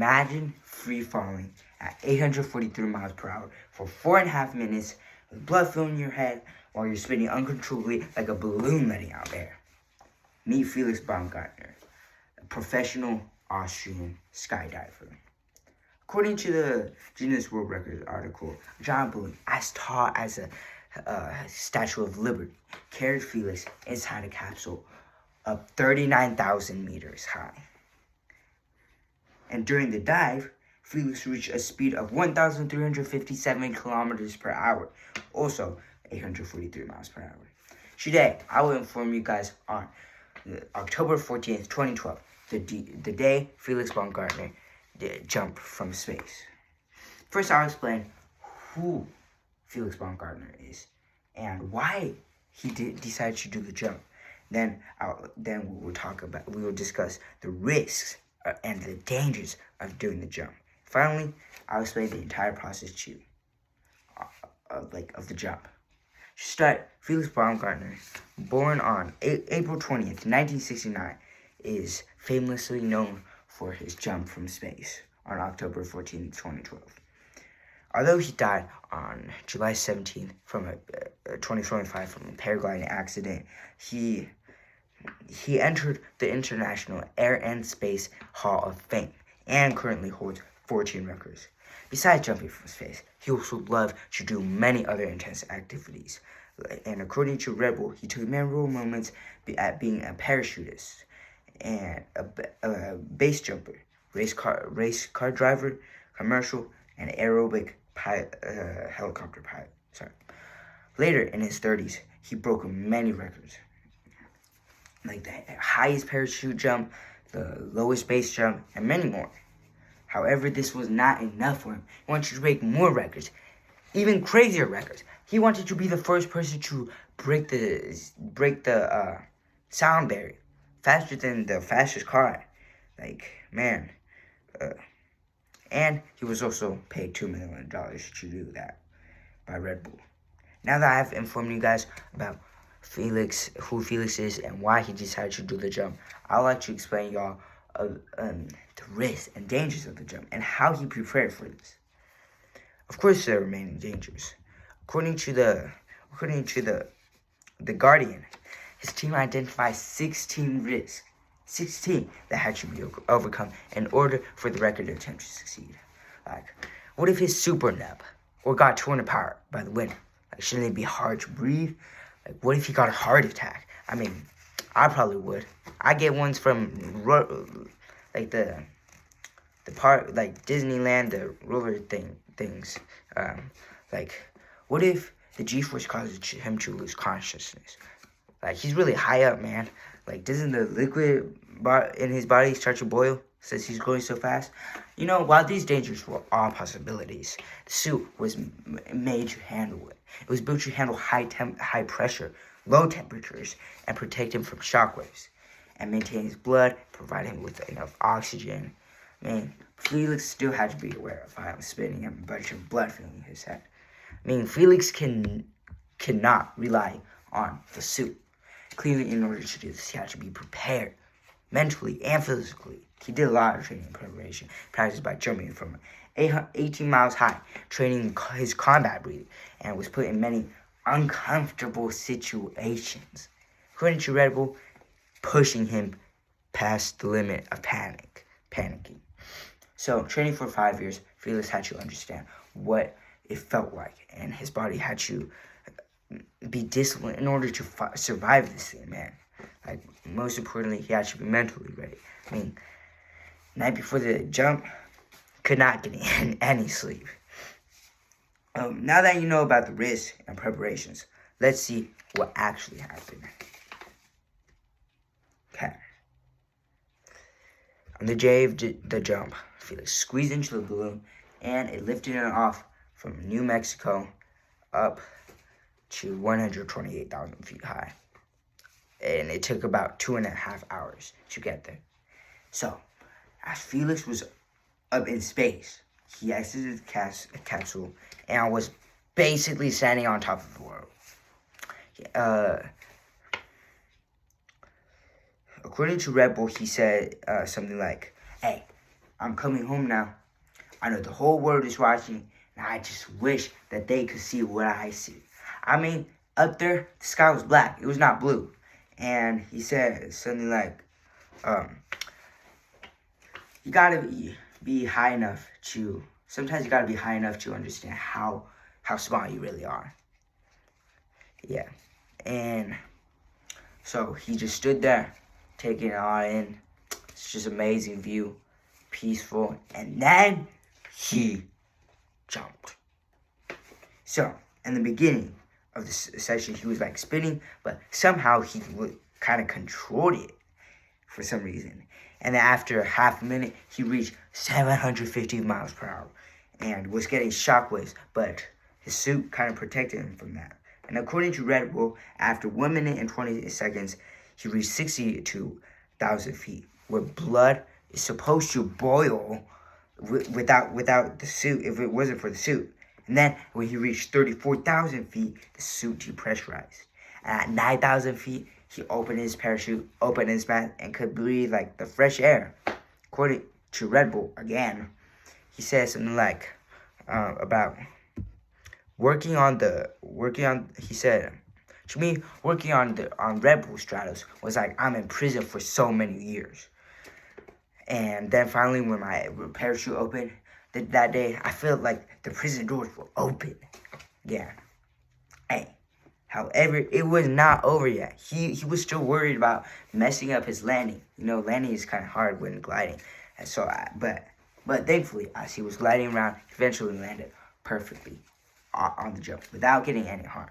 Imagine free falling at 843 miles per hour for 4.5 minutes with blood filling your head while you're spinning uncontrollably like a balloon letting out air. Meet Felix Baumgartner, a professional Austrian skydiver. According to the Guinness World Records article, a giant balloon as tall as a Statue of Liberty carried Felix inside a capsule up 39,000 meters high. And during the dive, Felix reached a speed of 1,357 kilometers per hour, also 843 miles per hour. Today, I will inform you guys on October 14th, 2012, the day Felix Baumgartner jumped from space. First, I'll explain who Felix Baumgartner is and why he decided to do the jump. Then we will discuss the risks and the dangers of doing the jump. Finally, I'll explain the entire process to you, of the jump. To start, Felix Baumgartner, born on April 20th, 1969, is famously known for his jump from space on October 14th, 2012. Although he died on July 17th from 2025 from a paragliding accident, he entered the International Air and Space Hall of Fame and currently holds 14 records. Besides jumping from space, he also loved to do many other intense activities. And according to Red Bull, he took memorable moments at being a parachutist and a base jumper, race car driver, commercial, and aerobic helicopter pilot. Later in his 30s, he broke many records, like the highest parachute jump, the lowest base jump, and many more. However, this was not enough for him. He wanted to break more records, even crazier records. He wanted to be the first person to break the sound barrier faster than the fastest car. And he was also paid $2 million to do that by Red Bull. Now that I've informed you guys about who Felix is and why he decided to do the jump, I'd like to explain y'all the risks and dangers of the jump and how he prepared for this. Of course, there are many dangers. According to the Guardian, his team identified 16 risks, 16 that had to be overcome in order for the record attempt to succeed. Like, what if his super nub or got torn apart by the wind? Like, shouldn't it be hard to breathe? Like, what if he got a heart attack? I mean, I probably would. I get ones from the park, like Disneyland, the roller things. What if the G-force causes him to lose consciousness? Like, he's really high up, man. Like, doesn't the liquid in his body start to boil since he's going so fast? You know, while these dangers were all possibilities, the suit was made to handle it. It was built to handle high pressure, low temperatures, and protect him from shockwaves, and maintain his blood, provide him with enough oxygen. Felix still had to be aware of how spinning and a bunch of blood filling his head. Felix cannot rely on the suit. Clearly, in order to do this, he had to be prepared mentally and physically. He did a lot of training and preparation, practiced by jumping from 18 miles high, training his combat breathing, and was put in many uncomfortable situations. According to Red Bull, pushing him past the limit of panicking. So, training for 5 years, Felix had to understand what it felt like, and his body had to be disciplined in order to survive this thing, man. Like, most importantly, he had to be mentally ready. Night before the jump, could not get any sleep. Now that you know about the risks and preparations, let's see what actually happened. Okay. On the day of the jump, Felix squeezed into the balloon, and it lifted him off from New Mexico up to 128,000 feet high. And it took about 2.5 hours to get there. So, as Felix was up in space, he exited the capsule and was basically standing on top of the world. According to Red Bull, he said something like, "Hey, I'm coming home now. I know the whole world is watching, and I just wish that they could see what I see. I mean, up there, the sky was black. It was not blue. And he said something like, you gotta be high enough to, sometimes you gotta be high enough to understand how small you really are. Yeah. And so he just stood there, taking it all in. It's just amazing view, peaceful. And then he jumped. So, in the beginning of the session, he was like spinning, but somehow he kind of controlled it for some reason. And then after half a minute, he reached 750 miles per hour and was getting shockwaves, but his suit kind of protected him from that. And according to Red Bull, after 1 minute and 20 seconds, he reached 62,000 feet, where blood is supposed to boil without the suit, if it wasn't for the suit. And then when he reached 34,000 feet, the suit depressurized. And at 9,000 feet, he opened his parachute, opened his mouth, and could breathe like the fresh air. According to Red Bull, again, he said something like about he said, to me, working on Red Bull Stratos was like I'm in prison for so many years. And then finally, when my parachute opened that day, I felt like the prison doors were open. Yeah. Hey. However, it was not over yet. He was still worried about messing up his landing. You know, landing is kind of hard when gliding. And so, but thankfully, as he was gliding around, he eventually landed perfectly on the jump without getting any harm.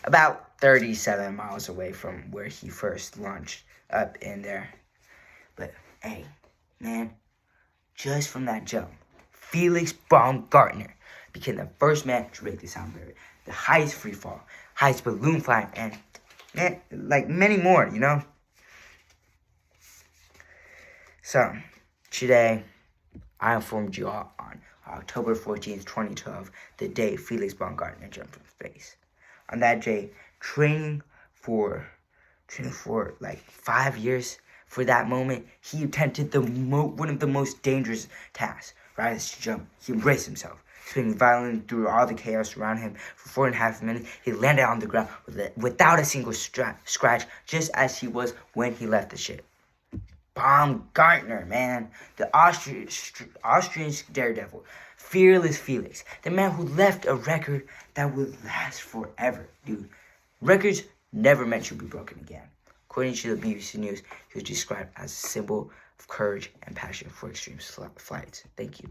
About 37 miles away from where he first launched up in there. But hey, man, just from that jump, Felix Baumgartner became the first man to break the sound barrier, the highest free fall, highest balloon flying, and man, like many more, you know. So today, I informed you all on October 14th, 2012, the day Felix Baumgartner jumped from space. On that day, training for like 5 years for that moment, he attempted one of the most dangerous tasks, right? Is to jump. He embraced himself, spinning violently through all the chaos around him for 4.5 minutes. He landed on the ground without a single scratch, just as he was when he left the ship. Baumgartner, man, the Austrian daredevil, fearless Felix, the man who left a record that would last forever, dude. Records never meant to be broken again. According to the BBC News, he was described as a symbol of courage and passion for extreme flights. Thank you.